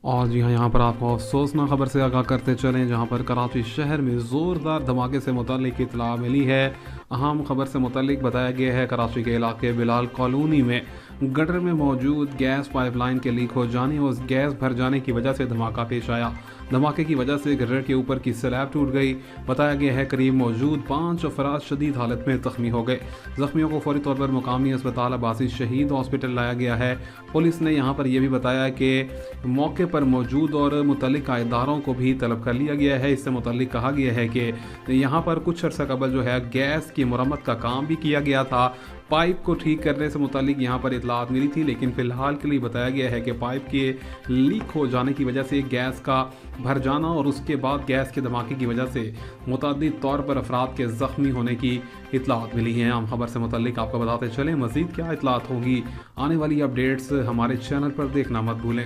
اور جی ہاں، یہاں پر آپ کو افسوسناک خبر سے آگاہ کرتے چلیں، جہاں پر کراچی شہر میں زوردار دھماکے سے متعلق اطلاع ملی ہے۔ اہم خبر سے متعلق بتایا گیا ہے کراچی کے علاقے بلال کالونی میں گٹر میں موجود گیس پائپ لائن کے لیک ہو جانے اور گیس بھر جانے کی وجہ سے دھماکہ پیش آیا۔ دھماکے کی وجہ سے گٹر کے اوپر کی سلیب ٹوٹ گئی۔ بتایا گیا ہے قریب موجود 5 افراد شدید حالت میں زخمی ہو گئے۔ زخمیوں کو فوری طور پر مقامی اسپتال عباسی شہید ہاسپٹل لایا گیا ہے۔ پولیس نے یہاں پر یہ بھی بتایا کہ موقع پر موجود اور متعلقہ اداروں کو بھی طلب کر لیا گیا ہے۔ اس سے متعلق کہا گیا ہے کہ یہاں پر کچھ عرصہ قبل جو ہے گیس کی مرمت کا کام بھی کیا گیا تھا۔ پائپ کو ٹھیک کرنے سے متعلق یہاں پر اطلاعات ملی تھی، لیکن فی الحال کے لیے بتایا گیا ہے کہ پائپ کے لیک ہو جانے کی وجہ سے گیس کا بھر جانا اور اس کے بعد گیس کے دھماکے کی وجہ سے متعدد طور پر افراد کے زخمی ہونے کی اطلاعات ملی ہیں۔ عام خبر سے متعلق آپ کو بتاتے چلیں، مزید کیا اطلاعات ہوگی، آنے والی اپڈیٹس ہمارے چینل پر دیکھنا مت بھولیں۔